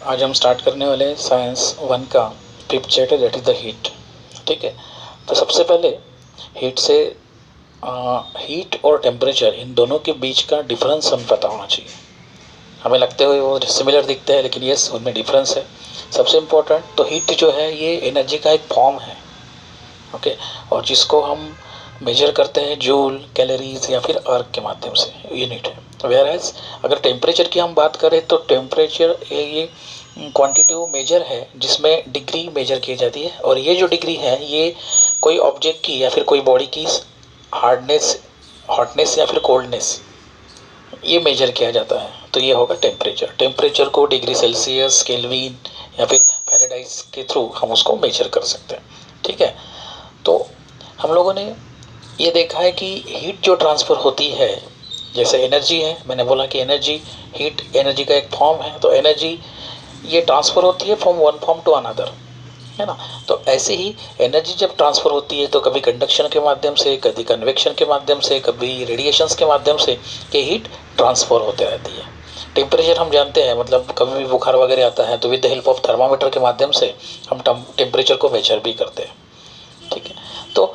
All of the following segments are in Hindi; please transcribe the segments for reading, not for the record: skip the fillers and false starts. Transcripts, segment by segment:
आज हम स्टार्ट करने वाले हैं साइंस 1 का 5th chapter, that is the heat. ठीक है, तो सबसे पहले हीट से हीट और टेम्परेचर इन दोनों के बीच का डिफरेंस हमें पता होना चाहिए। हमें लगते हुए वो सिमिलर दिखते हैं, लेकिन यस उनमें डिफरेंस है। सबसे इम्पोर्टेंट तो हीट जो है ये एनर्जी का एक फॉर्म है, ओके, और जिसको हम मेजर करते हैं जूल, कैलोरीज या फिर अर्क के माध्यम से, यूनिट है। वेयर एज अगर टेम्परेचर की हम बात करें तो टेम्परेचर ये क्वांटिटिव मेजर है जिसमें डिग्री मेजर की जाती है, और ये जो डिग्री है ये कोई ऑब्जेक्ट की या फिर कोई बॉडी की हार्डनेस, हॉटनेस या फिर कोल्डनेस ये मेजर किया जाता है। तो ये होगा टेम्परेचर। टेम्परेचर को डिग्री सेल्सियस, केल्विन या फिर फ़ारेनहाइट के थ्रू हम उसको मेजर कर सकते हैं। ठीक है, तो हम लोगों ने ये देखा है कि हीट जो ट्रांसफ़र होती है, जैसे एनर्जी है, मैंने बोला कि एनर्जी, हीट एनर्जी का एक फॉर्म है, तो एनर्जी ये ट्रांसफ़र होती है from one form to another, है ना। तो ऐसे ही एनर्जी जब ट्रांसफ़र होती है तो कभी कंडक्शन के माध्यम से, कभी कन्वेक्शन के माध्यम से, कभी रेडिएशंस के माध्यम से ये हीट ट्रांसफ़र होते रहती है। टेम्परेचर हम जानते हैं, मतलब कभी भी बुखार वगैरह आता है तो with the help of thermometer के माध्यम से हम टेम्परेचर को मेजर भी करते हैं। ठीक है, तो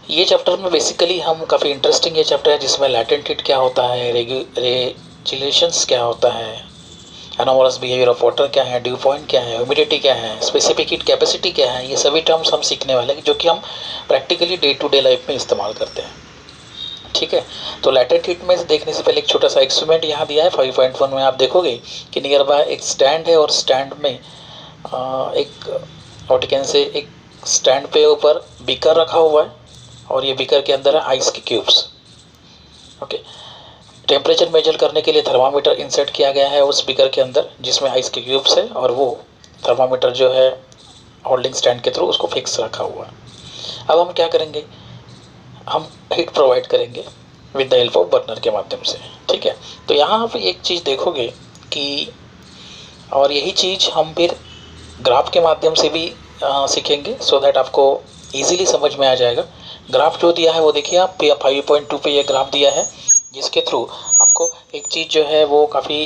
ये चैप्टर में बेसिकली हम काफ़ी इंटरेस्टिंग ये चैप्टर है जिसमें लैटेंट हीट क्या होता है, रेगुलेशंस क्या होता है, एनोमलस बिहेवियर ऑफ वाटर क्या है, ड्यू पॉइंट क्या है, ह्यूमिडिटी क्या है, स्पेसिफिक हीट कैपेसिटी क्या है, ये सभी टर्म्स हम सीखने वाले हैं जो कि हम practically day to day life में इस्तेमाल करते हैं। ठीक है, तो लैटेंट हीट में देखने से पहले एक छोटा सा एक्सपेरिमेंट यहाँ दिया है 5.1 में। आप देखोगे कि नियर बाय एक स्टैंड है और स्टैंड में एक व्हाट कैन से एक स्टैंड पे ऊपर बीकर रखा हुआ है और ये बीकर के अंदर है आइस के क्यूब्स। ओके, टेम्परेचर मेजर करने के लिए थर्मामीटर इंसर्ट किया गया है उस बीकर के अंदर जिसमें आइस के क्यूब्स है, और वो थर्मामीटर जो है होल्डिंग स्टैंड के थ्रू उसको फिक्स रखा हुआ है। अब हम क्या करेंगे, हम हीट प्रोवाइड करेंगे with the help of burner के माध्यम से। ठीक है, तो यहाँ आप एक चीज़ देखोगे कि, और यही चीज़ हम फिर ग्राफ के माध्यम से भी सीखेंगे सो दैट आपको इजीली समझ में आ जाएगा। ग्राफ जो दिया है वो देखिए आप 5.2 पे ये ग्राफ दिया है जिसके थ्रू आपको एक चीज़ जो है वो काफ़ी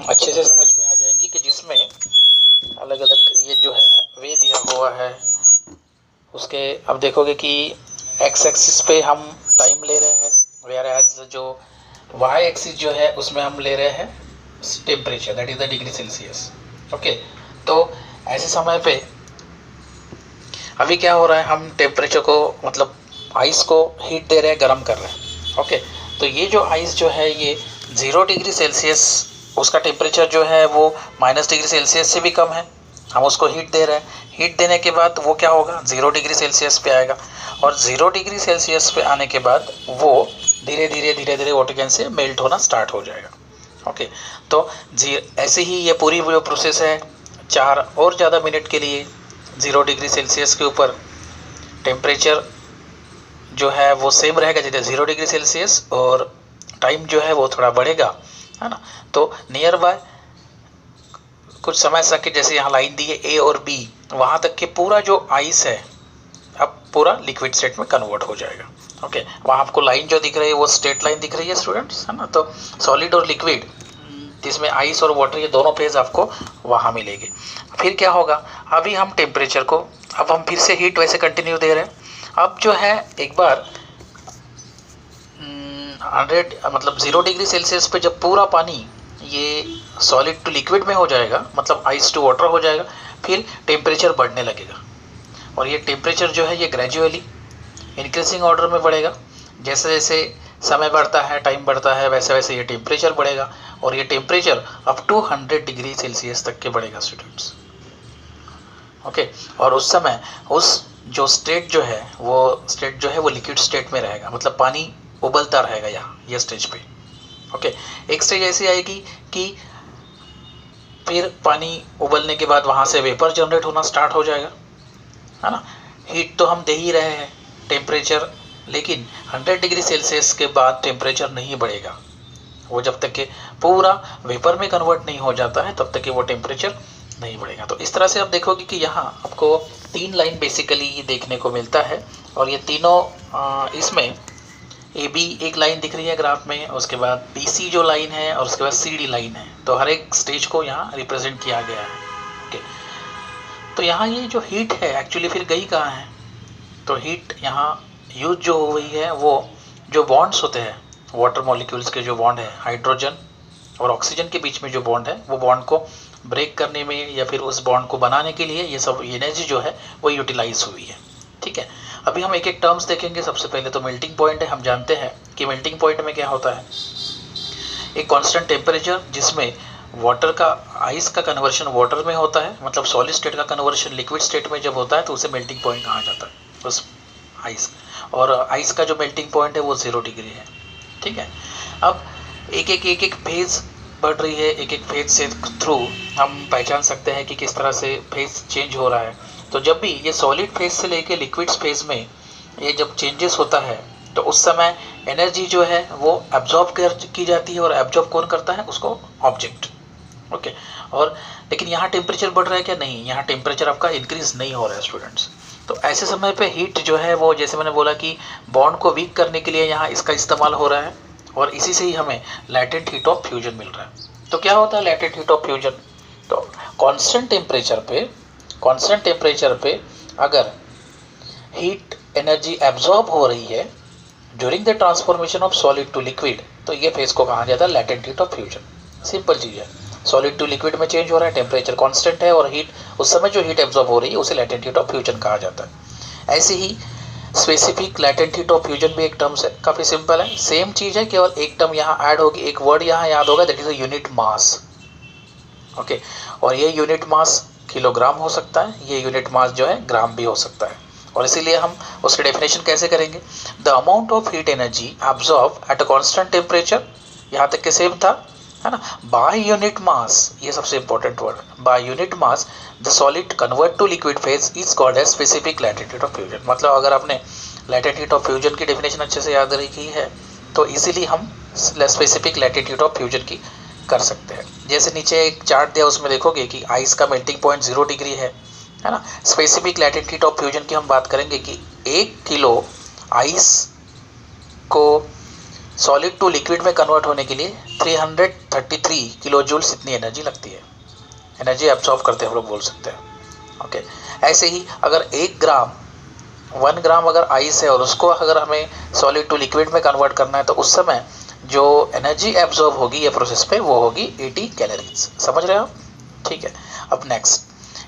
अच्छे से समझ में आ जाएगी कि जिसमें अलग अलग ये जो है वे दिया हुआ है उसके अब देखोगे कि एक्स एक्सिस पे हम टाइम ले रहे हैं, वेयर एज जो वाई एक्सिस जो है उसमें हम ले रहे हैं temperature, that is the degree Celsius. Okay, तो ऐसे समय पे अभी क्या हो रहा है, हम टेम्परेचर को मतलब आइस को हीट दे रहे हैं, गर्म कर रहे हैं। ओके, तो ये जो आइस जो है ये 0 डिग्री सेल्सियस उसका टेम्परेचर जो है वो -डिग्री से भी कम है, हम उसको हीट दे रहे हैं। हीट देने के बाद वो क्या होगा, 0 डिग्री सेल्सियस पे आएगा, और 0 डिग्री सेल्सियस पे आने के बाद वो धीरे धीरे वाटर कैन से मेल्ट होना स्टार्ट हो जाएगा। ओके, तो ऐसे ही ये पूरी जो प्रोसेस है 4 और ज़्यादा मिनट के लिए 0 डिग्री सेल्सियस के ऊपर टेम्परेचर जो है वो सेम रहेगा जैसे 0 डिग्री सेल्सियस, और टाइम जो है वो थोड़ा बढ़ेगा, है ना। तो नियर बाय कुछ समय तक, जैसे यहाँ लाइन दी है ए और बी, वहाँ तक के पूरा जो आइस है अब पूरा लिक्विड स्टेट में कन्वर्ट हो जाएगा। ओके, वहाँ आपको लाइन जो दिख रही है वो स्ट्रेट लाइन दिख रही है स्टूडेंट्स, है ना। तो सॉलिड और लिक्विड जिसमें आइस और वाटर ये दोनों फेज आपको वहाँ मिलेगी। फिर क्या होगा, अभी हम टेम्परेचर को, अब हम फिर से हीट वैसे कंटिन्यू दे रहे हैं। अब जो है एक बार 100 मतलब 0 डिग्री सेल्सियस पे जब पूरा पानी ये सॉलिड टू लिक्विड में हो जाएगा, मतलब आइस टू वाटर हो जाएगा, फिर टेम्परेचर बढ़ने लगेगा, और ये टेम्परेचर जो है ये ग्रेजुअली इंक्रीजिंग ऑर्डर में बढ़ेगा। जैसे जैसे समय बढ़ता है, टाइम बढ़ता है, वैसे वैसे ये टेम्परेचर बढ़ेगा, और ये temperature up to 100 degree Celsius तक के बढ़ेगा स्टूडेंट्स। ओके, और उस समय उस जो स्टेट जो है वो लिक्विड स्टेट में रहेगा, मतलब पानी उबलता रहेगा यहाँ ये स्टेज पे। ओके, एक स्टेज ऐसी आएगी कि फिर पानी उबलने के बाद वहाँ से वेपर जनरेट होना स्टार्ट हो जाएगा, है ना। हीट तो हम दे ही रहे हैं टेम्परेचर, लेकिन 100 डिग्री सेल्सियस के बाद टेम्परेचर नहीं बढ़ेगा, वो जब तक कि पूरा वेपर में कन्वर्ट नहीं हो जाता है तब तक कि वो टेम्परेचर नहीं बढ़ेगा। तो इस तरह से आप देखोगे कि यहाँ आपको 3 लाइन बेसिकली देखने को मिलता है, और ये तीनों इसमें ए बी एक लाइन दिख रही है ग्राफ में, उसके बाद बी सी जो लाइन है, और उसके बाद सी डी लाइन है। तो हर एक स्टेज को यहाँ रिप्रेजेंट किया गया है। ओके, तो यहाँ ये जो हीट है एक्चुअली फिर गई कहाँ है? तो हीट यहाँ यूज जो हो रही है वो जो बॉन्ड्स होते हैं, वाटर मॉलिक्यूल्स के जो बॉन्ड है, हाइड्रोजन और ऑक्सीजन के बीच में जो बॉन्ड है, वो बॉन्ड को ब्रेक करने में या फिर उस बॉन्ड को बनाने के लिए ये सब एनर्जी जो है वो यूटिलाइज हुई है। ठीक है, अभी हम एक एक टर्म्स देखेंगे। सबसे पहले तो मेल्टिंग पॉइंट है। हम जानते हैं कि मेल्टिंग पॉइंट में क्या होता है, एक कांस्टेंट टेम्परेचर जिसमें वाटर का, आइस का कन्वर्शन वाटर में होता है, मतलब सॉलिड स्टेट का कन्वर्शन लिक्विड स्टेट में जब होता है तो उसे मेल्टिंग पॉइंट कहा जाता है उस आइस। और आइस का जो मेल्टिंग पॉइंट है वो 0 डिग्री है। ठीक है, अब एक एक फेज बढ़ रही है, एक एक फेज से थ्रू हम पहचान सकते हैं कि किस तरह से फेज चेंज हो रहा है। तो जब भी ये सॉलिड फेज से लेके लिक्विड फेज में ये जब चेंजेस होता है तो उस समय एनर्जी जो है वो एब्जॉर्ब की जाती है, और एब्जॉर्ब कौन करता है? उसको ऑब्जेक्ट। ओके, और लेकिन यहाँ टेम्परेचर बढ़ रहा है क्या? नहीं, यहाँ टेम्परेचर आपका इंक्रीज नहीं हो रहा है स्टूडेंट्स। तो ऐसे समय पे हीट जो है वो, जैसे मैंने बोला कि बॉन्ड को वीक करने के लिए यहाँ इसका इस्तेमाल हो रहा है, और इसी से ही हमें लैटेंट हीट ऑफ फ्यूजन मिल रहा है। तो क्या होता है लैटेंट हीट ऑफ फ्यूजन? तो कांस्टेंट टेम्परेचर पे अगर हीट एनर्जी एब्जॉर्ब हो रही है during the transformation of solid to liquid, तो ये फेज को कहा जाता है latent heat of fusion. Simple चीज़ है, सॉलिड टू लिक्विड में चेंज हो रहा है, टेम्परेचर कांस्टेंट है, और हीट उस समय जो हीट एब्जॉर्ब हो रही है उसे लैटेंट हीट ऑफ फ्यूजन कहा जाता है। ऐसे ही specific latent heat of fusion भी एक टर्म्स है, काफ़ी सिंपल है, सेम चीज़ है, केवल एक टर्म यहाँ ऐड होगी, एक वर्ड यहाँ याद होगा, that is a unit mass. Okay, और ये यूनिट मास किलोग्राम हो सकता है, ये यूनिट मास जो है ग्राम भी हो सकता है। और इसीलिए हम उसकी डेफिनेशन कैसे करेंगे? The amount of heat energy absorb at a constant temperature, यहाँ तक के सेम था, है ना, बाय यूनिट मास, ये सबसे important word, by unit mass the solid convert to liquid phase is called as specific latent heat of fusion. मतलब अगर आपने लैटेंट हीट ऑफ फ्यूजन की डेफिनेशन अच्छे से याद रखी है तो इजीली हम specific latent heat of fusion की कर सकते हैं। जैसे नीचे एक चार्ट दिया, उसमें देखोगे कि आइस का मेल्टिंग पॉइंट 0 डिग्री है ना। Specific latent heat of fusion की हम बात करेंगे कि 1 किलो आइस को सॉलिड टू लिक्विड में कन्वर्ट होने के लिए 333 किलो जूल्स इतनी एनर्जी लगती है, एनर्जी एब्जॉर्ब करते हैं हम लोग बोल सकते हैं। ओके, ऐसे ही अगर 1 ग्राम अगर आइस है और उसको अगर हमें सॉलिड टू लिक्विड में कन्वर्ट करना है तो उस समय जो एनर्जी एब्जॉर्ब होगी ये प्रोसेस पे वो होगी 80 कैलोरीज। समझ रहे हो आप? ठीक है, अब नेक्स्ट,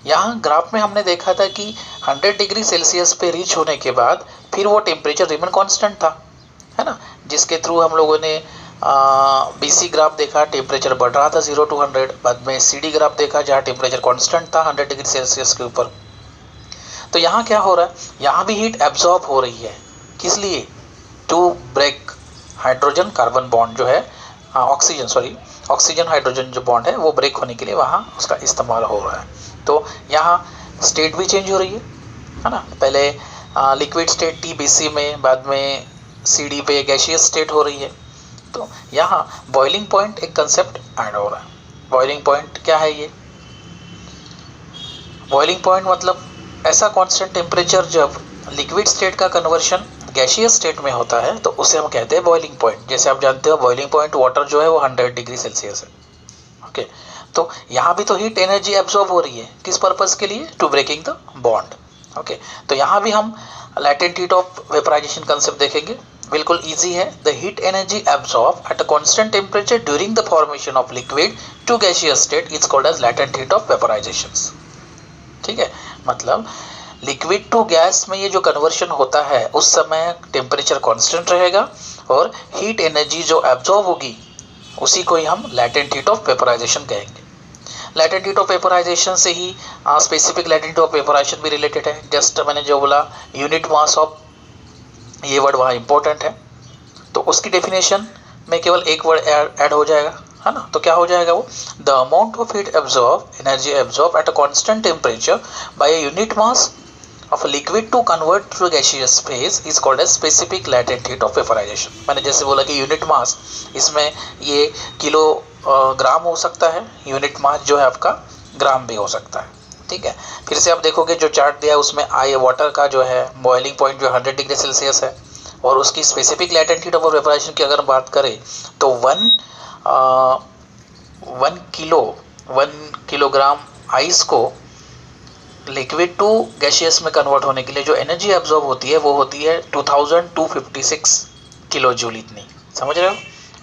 यहाँ ग्राफ में हमने देखा था कि 100 डिग्री सेल्सियस पे रीच होने के बाद फिर वो टेम्परेचर रिमेन कांस्टेंट था, है ना, जिसके थ्रू हम लोगों ने बीसी ग्राफ देखा, टेम्परेचर बढ़ रहा था 0 to 100। बाद में सीडी ग्राफ देखा जहाँ टेम्परेचर कांस्टेंट था 100 डिग्री सेल्सियस के ऊपर। तो यहाँ क्या हो रहा है? यहाँ भी हीट एब्जॉर्ब हो रही है, किस लिए? To break hydrogen carbon bond जो है, ऑक्सीजन हाइड्रोजन जो बॉन्ड है वो ब्रेक होने के लिए वहाँ उसका इस्तेमाल हो रहा है। तो यहाँ स्टेट भी चेंज हो रही है ना, पहले लिक्विड स्टेट TBC में, बाद में CD पे गैसियस स्टेट हो रही है। तो यहाँ बॉइलिंग पॉइंट एक कंसेप्ट ऐड हो रहा है। बॉइलिंग पॉइंट क्या है? ये बॉइलिंग पॉइंट मतलब ऐसा कांस्टेंट टेम्परेचर जब लिक्विड स्टेट का कन्वर्शन गैसियस स्टेट में होता है तो उसे हम कहते हैं बॉइलिंग पॉइंट। जैसे आप जानते हो बॉइलिंग पॉइंट वाटर जो है वो 100 डिग्री सेल्सियस है। ओके, तो यहाँ भी तो हीट एनर्जी एब्जॉर्ब हो रही है, किस पर्पस के लिए? To breaking the bond. Okay, तो यहाँ भी हम latent heat of vaporisation concept देखेंगे, बिल्कुल इजी है। The heat energy absorb at a constant temperature during the formation of liquid to gaseous state is called as latent heat of vaporisation. ठीक है, मतलब लिक्विड टू गैस में ये जो कन्वर्शन होता है उस समय टेम्परेचर कांस्टेंट रहेगा और हीट एनर्जी जो एब्जॉर्ब होगी उसी को ही हम लैटेंट हीट ऑफ वेपराइजेशन कहेंगे। लैटेंट हीट ऑफ वेपराइजेशन से ही specific latent heat of vaporization भी रिलेटेड है। जस्ट मैंने जो बोला यूनिट मास ऑफ, ये वर्ड वहाँ इंपॉर्टेंट है, तो उसकी डेफिनेशन में केवल एक वर्ड ऐड हो जाएगा, है ना। तो क्या हो जाएगा वो? The amount of heat absorb, energy absorb at a constant temperature by a unit mass of a liquid to convert to gaseous phase is called as specific latent heat of vaporization। मैंने जैसे बोला कि यूनिट मास, इसमें ये किलो ग्राम हो सकता है, यूनिट मास जो है आपका ग्राम भी हो सकता है। ठीक है, फिर से आप देखोगे जो चार्ट दिया है उसमें वाटर का जो है बॉइलिंग पॉइंट जो 100 डिग्री सेल्सियस है, और उसकी specific latent heat of vaporisation की अगर बात करें तो 1 किलोग्राम आइस को लिक्विड टू गैसियस में कन्वर्ट होने के लिए जो एनर्जी एब्जॉर्ब होती है वो होती है 2256 किलो जूल इतनी, समझ रहे हो।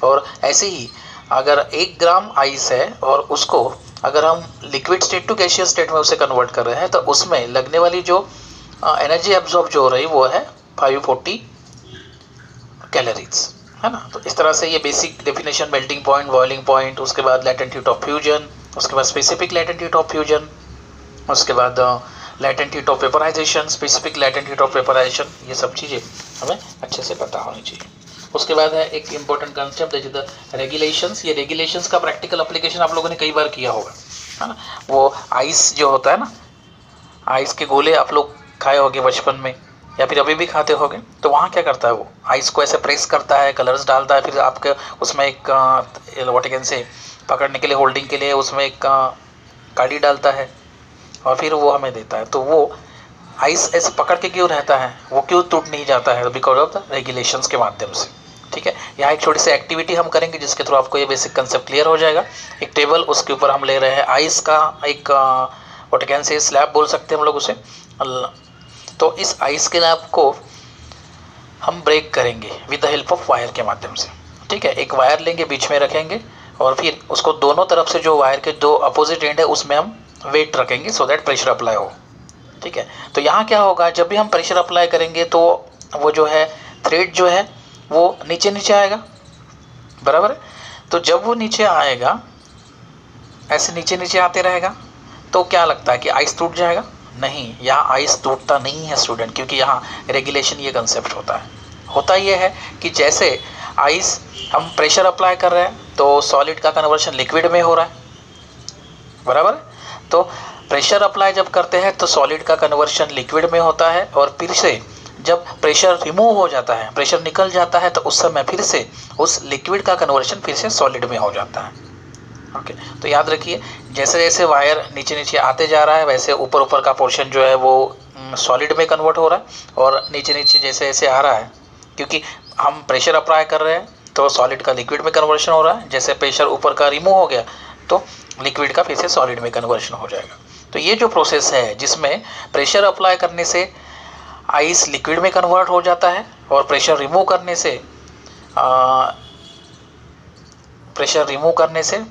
और ऐसे ही अगर 1 ग्राम आइस है और उसको अगर हम liquid state to gaseous state में उसे कन्वर्ट कर रहे हैं तो उसमें लगने वाली जो एनर्जी एब्जॉर्ब जो हो रही वो है 540 कैलोरीज, है ना। तो इस तरह से ये basic definition, melting point, boiling point, उसके बाद लैटेंट हीट ऑफ फ्यूजन, उसके बाद specific latent heat of fusion, उसके बाद latent heat of vaporisation, specific latent heat of vaporisation, ये सब चीज़ें हमें अच्छे से पता होनी चाहिए। उसके बाद है एक important concept that is the regulations. ये रेगुलेशंस का प्रैक्टिकल एप्लीकेशन आप लोगों ने कई बार किया होगा, है ना। वो आइस जो होता है ना, आइस के गोले आप लोग खाए होंगे बचपन में या फिर अभी भी खाते होंगे। तो वहाँ क्या करता है, वो आइस को ऐसे प्रेस करता है, कलर्स डालता है, फिर आपके उसमें एक व्हाट से पकड़ने के लिए, होल्डिंग के लिए उसमें एक काड़ी डालता है और फिर वो हमें देता है। तो वो आइस ऐसे पकड़ के क्यों रहता है, वो क्यों टूट नहीं जाता है, बिकॉज ऑफ द रेगुलेशंस के माध्यम से। ठीक है, यहाँ एक छोटी सी एक्टिविटी हम करेंगे जिसके थ्रू आपको ये बेसिक कंसेप्ट क्लियर हो जाएगा। एक टेबल, उसके ऊपर हम ले रहे हैं आइस का एक व्हाट से स्लैब बोल सकते हैं हम लोग उसे। तो इस आइस के स्लैब को हम ब्रेक करेंगे with the help of wire के माध्यम से। ठीक है, एक वायर लेंगे, बीच में रखेंगे और फिर उसको दोनों तरफ से जो वायर के दो अपोजिट एंड है उसमें हम वेट रखेंगे सो दैट प्रेशर अप्लाई हो। ठीक है, तो यहाँ क्या होगा, जब भी हम प्रेशर अप्लाई करेंगे तो वो जो है थ्रेड जो है वो नीचे नीचे आएगा, बराबर है। तो जब वो नीचे आएगा, ऐसे नीचे नीचे आते रहेगा, तो क्या लगता है कि आइस टूट जाएगा? नहीं, यहाँ आइस टूटता नहीं है स्टूडेंट, क्योंकि यहाँ रेगुलेशन ये कंसेप्ट होता है। होता ये है कि जैसे आइस हम प्रेशर अप्लाई कर रहे हैं तो सॉलिड का कन्वर्शन लिक्विड में हो रहा है, बराबर। तो प्रेशर अप्लाई जब करते हैं तो सॉलिड का कन्वर्शन लिक्विड में होता है और फिर से जब प्रेशर रिमूव हो जाता है, प्रेशर निकल जाता है, तो उस समय फिर से उस लिक्विड का कन्वर्शन फिर से सॉलिड में हो जाता है। ओके, तो याद रखिए, जैसे जैसे वायर नीचे नीचे आते जा रहा है वैसे ऊपर ऊपर का पोर्शन जो है वो सॉलिड में कन्वर्ट हो रहा है और नीचे नीचे जैसे जैसे आ रहा है, क्योंकि हम प्रेशर अप्लाई कर रहे हैं तो सॉलिड का लिक्विड में कन्वर्शन हो रहा है। जैसे प्रेशर ऊपर का रिमूव हो गया तो लिक्विड का फिर से सॉलिड में कन्वर्शन हो जाएगा। तो ये जो प्रोसेस है जिसमें प्रेशर अप्लाई करने से आइस लिक्विड में कन्वर्ट हो जाता है और प्रेशर रिमूव करने से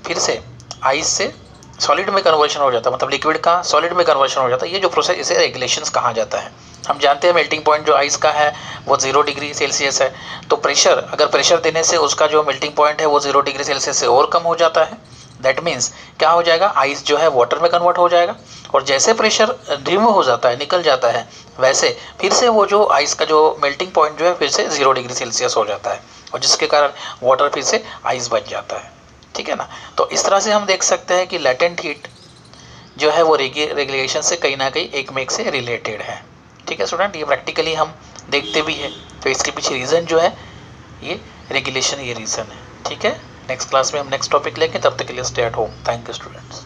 फिर से आइस से सॉलिड में कन्वर्शन हो जाता है, मतलब लिक्विड का सॉलिड में कन्वर्शन हो जाता है। ये जो प्रोसेस, इसे रेगुलेशंस कहा जाता है। हम जानते हैं मेल्टिंग पॉइंट जो आइस का है वो 0 डिग्री सेल्सियस है। तो प्रेशर, अगर प्रेशर देने से उसका जो मेल्टिंग पॉइंट है वो 0 डिग्री सेल्सियस से और कम हो जाता है, दैट मीन्स क्या हो जाएगा, आइस जो है वाटर में कन्वर्ट हो जाएगा। और जैसे प्रेशर रिमूव हो जाता है, निकल जाता है, वैसे फिर से वो जो आइस का जो मेल्टिंग पॉइंट जो है फिर से 0 डिग्री सेल्सियस हो जाता है और जिसके कारण वाटर फिर से आइस बन जाता है। ठीक है ना। तो इस तरह से हम देख सकते हैं कि लैटेंट हीट जो है वो रेगुलेशन से कहीं ना कहीं एक में से रिलेटेड है। ठीक है स्टूडेंट, ये प्रैक्टिकली हम देखते भी हैं। तो इसके पीछे रीज़न जो है ये रेगुलेशन, ये रीज़न है। ठीक है, नेक्स्ट क्लास में हम नेक्स्ट टॉपिक लेंगे, तब तक के लिए stay at home. Thank you students.